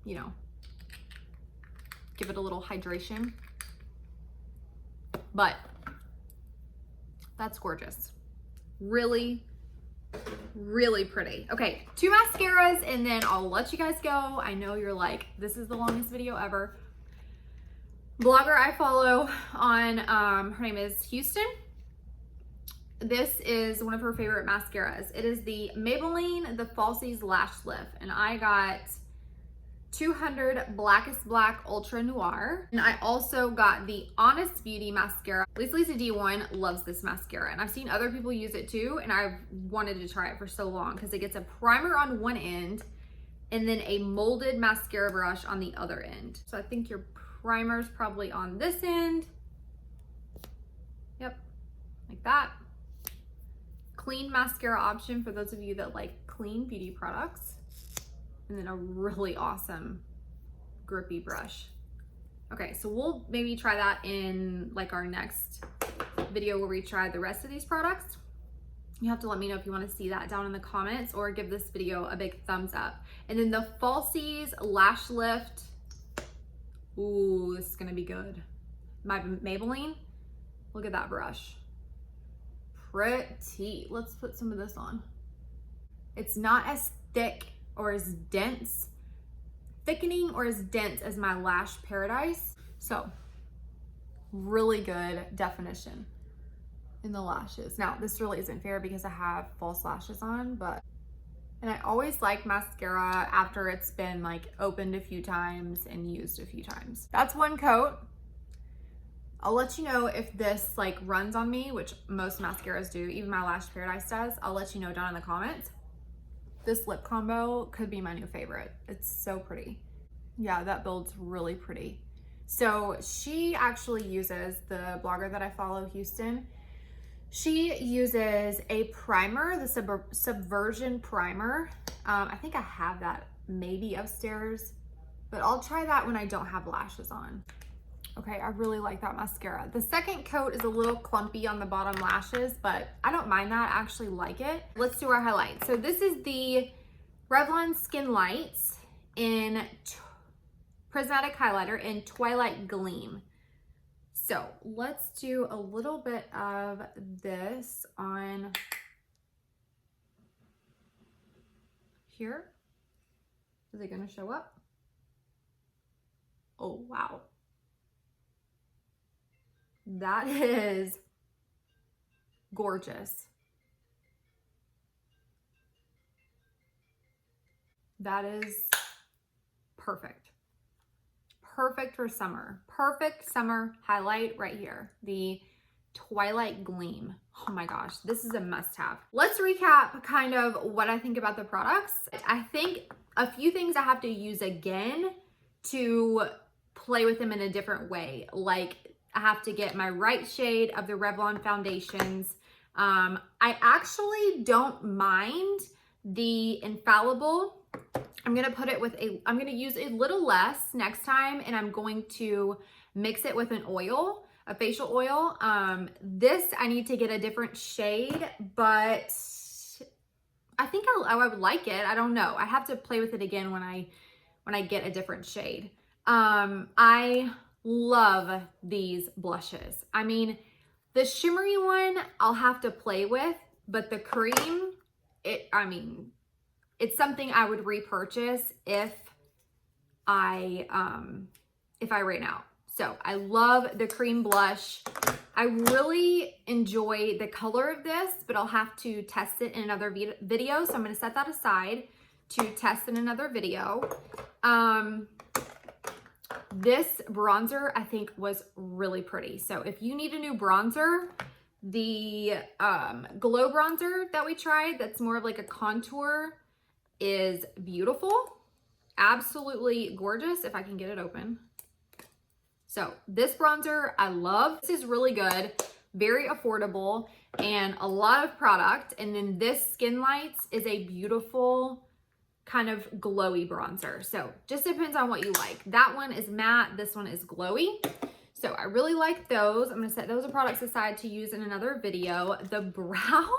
you know, give it a little hydration. But that's gorgeous. Really, really pretty. Okay, 2 mascaras and then I'll let you guys go. I know you're like, this is the longest video ever. Blogger I follow on, her name is Houston. This is one of her favorite mascaras. It is the Maybelline The Falsies Lash Lift, and I got 200 Blackest Black Ultra Noir. And I also got the Honest Beauty mascara. Lisa D1 loves this mascara, and I've seen other people use it too, and I've wanted to try it for so long because it gets a primer on one end and then a molded mascara brush on the other end. So I think your primer's probably on this end. Yep, like that. Clean mascara option for those of you that like clean beauty products. And then a really awesome grippy brush. Okay, so we'll maybe try that in like our next video where we try the rest of these products. You have to let me know if you want to see that down in the comments, or give this video a big thumbs up. And then the Falsies Lash Lift. Ooh, this is gonna be good. My Maybelline, look at that brush. Pretty. Let's put some of this on. It's not as thick or as dense, thickening or as dense as my Lash Paradise. So really good definition in the lashes. Now this really isn't fair because I have false lashes on, and I always like mascara after it's been like opened a few times and used a few times. That's one coat. I'll let you know if this like runs on me, which most mascaras do, even my Lash Paradise does. I'll let you know down in the comments. This lip combo could be my new favorite. It's so pretty. Yeah, that build's really pretty. So she actually uses, the blogger that I follow, Houston, she uses a primer, the Subversion primer. I think I have that maybe upstairs, but I'll try that when I don't have lashes on. Okay, I really like that mascara. The second coat is a little clumpy on the bottom lashes, but I don't mind that. I actually like it. Let's do our highlights. So this is the Revlon Skin Lights in Prismatic Highlighter in Twilight Gleam. So let's do a little bit of this on here. Is it gonna show up? Oh, wow. That is gorgeous. That is perfect. Perfect for summer. Perfect summer highlight right here. The Twilight Gleam. Oh my gosh, this is a must-have. Let's recap kind of what I think about the products. I think a few things I have to use again to play with them in a different way. Like, I have to get my right shade of the Revlon foundations. I actually don't mind the Infallible. I'm gonna put it with I'm gonna use a little less next time, and I'm going to mix it with an oil, a facial oil. This, I need to get a different shade, but I think I would like it. I don't know. I have to play with it again when I get a different shade. I love these blushes. I mean, the shimmery one I'll have to play with, but the cream, it's something I would repurchase if I ran out. So I love the cream blush. I really enjoy the color of this, but I'll have to test it in another video. So I'm gonna set that aside to test in another video. This bronzer I think was really pretty. So if you need a new bronzer, the Glow bronzer that we tried, that's more of like a contour, is beautiful. Absolutely gorgeous. If I can get it open. So this bronzer I love. This is really good, very affordable, and a lot of product. And then this Skin Lights is a beautiful kind of glowy bronzer. So just depends on what you like. That one is matte, this one is glowy. So I really like those. I'm gonna set those products aside to use in another video. The brow,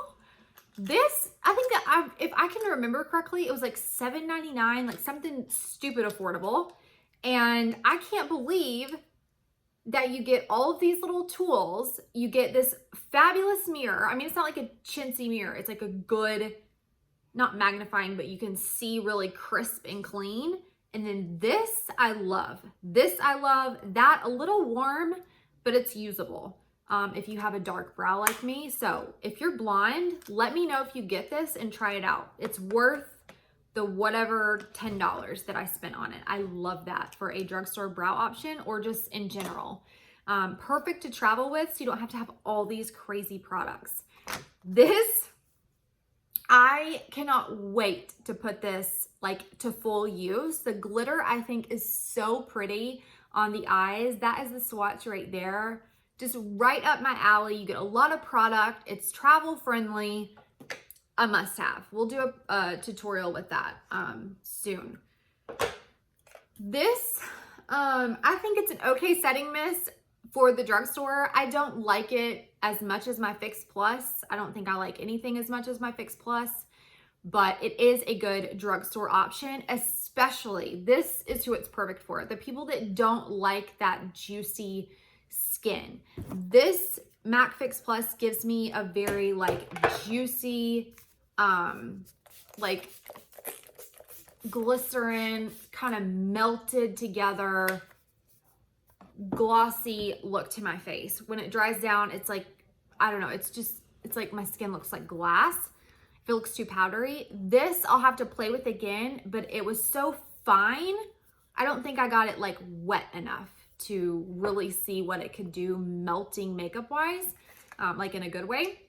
this, I think that if I can remember correctly, it was like $7.99, like something stupid affordable. And I can't believe that you get all of these little tools. You get this fabulous mirror. I mean, it's not like a chintzy mirror. It's like a good, not magnifying, but you can see really crisp and clean. And then this I love. This I love. That a little warm, but it's usable if you have a dark brow like me. So if you're blonde, let me know if you get this and try it out. It's worth the whatever $10 that I spent on it. I love that for a drugstore brow option or just in general. Perfect to travel with, so you don't have to have all these crazy products. This, I cannot wait to put this like to full use. The glitter I think is so pretty on the eyes. That is the swatch right there. Just right up my alley. You get a lot of product. It's travel friendly. A must have. We'll do a tutorial with that soon. This, I think it's an okay setting mist for the drugstore. I don't like it as much as my Fix Plus. I don't think I like anything as much as my Fix Plus, but it is a good drugstore option, especially, this is who it's perfect for. The people that don't like that juicy skin. This MAC Fix Plus gives me a very like juicy, like glycerin kind of melted together glossy look to my face. When it dries down, it's like, I don't know, it's like my skin looks like glass. If it looks too powdery. This I'll have to play with again, but it was so fine. I don't think I got it like wet enough to really see what it could do melting makeup wise, like in a good way.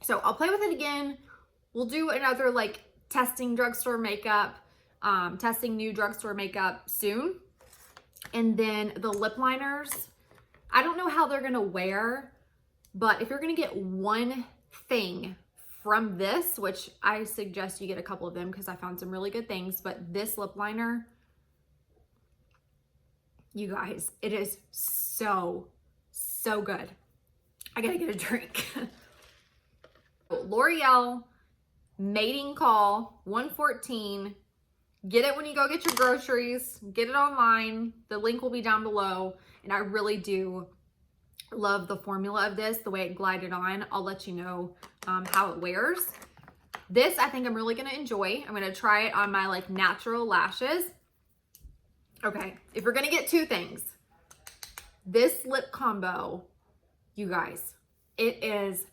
So I'll play with it again. We'll do another like testing drugstore makeup, testing new drugstore makeup soon. And then the lip liners, I don't know how they're gonna wear, but if you're gonna get one thing from this, which I suggest you get a couple of them because I found some really good things, but this lip liner, you guys, it is so, so good. I gotta get a drink. L'Oreal Mating Call 114. Get it when you go get your groceries. Get it online. The link will be down below. And I really do love the formula of this, the way it glided on. I'll let you know how it wears. This I think I'm really gonna enjoy. I'm gonna try it on my like natural lashes. Okay, if you're gonna get two things, this lip combo, you guys, it is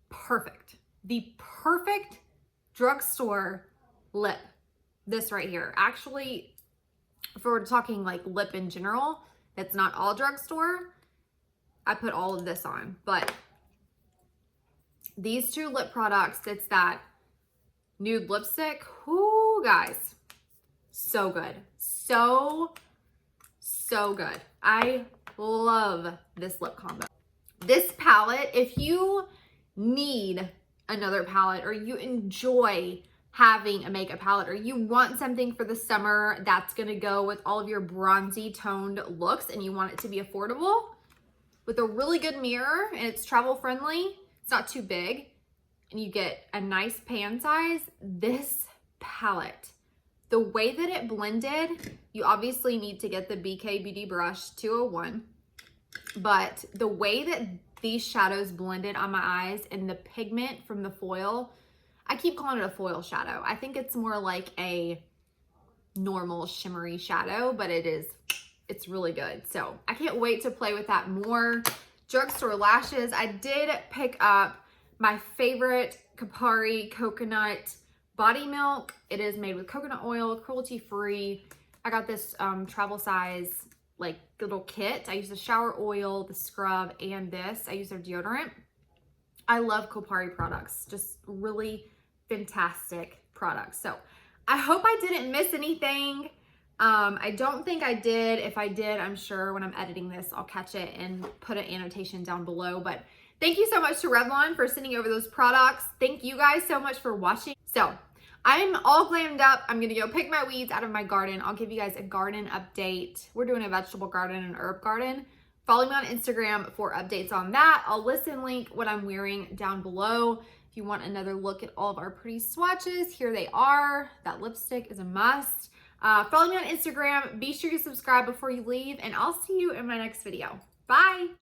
perfect. The perfect drugstore lip. This right here. Actually, if we're talking like lip in general, that's not all drugstore, I put all of this on. But these two lip products, it's that nude lipstick. Whoo, guys. So good. So, so good. I love this lip combo. This palette, if you need another palette or you enjoy having a makeup palette or you want something for the summer that's gonna go with all of your bronzy toned looks and you want it to be affordable with a really good mirror and it's travel friendly, it's not too big, and you get a nice pan size, this palette, the way that it blended, you obviously need to get the BK Beauty Brush 201, but the way that these shadows blended on my eyes and the pigment from the foil, I keep calling it a foil shadow. I think it's more like a normal shimmery shadow, but it's really good. So I can't wait to play with that more. Drugstore lashes, I did pick up my favorite Kapari Coconut Body Milk. It is made with coconut oil, cruelty free. I got this travel size like little kit. I use the shower oil, the scrub, and this. I use their deodorant. I love Kopari products, just really fantastic products. So I hope I didn't miss anything. I don't think I did. If I did, I'm sure when I'm editing this, I'll catch it and put an annotation down below. But thank you so much to Revlon for sending over those products. Thank you guys so much for watching. So I'm all glammed up. I'm gonna go pick my weeds out of my garden. I'll give you guys a garden update. We're doing a vegetable garden and herb garden. Follow me on Instagram for updates on that. I'll list and link what I'm wearing down below. If you want another look at all of our pretty swatches, here they are. That lipstick is a must. Follow me on Instagram. Be sure you subscribe before you leave, and I'll see you in my next video. Bye.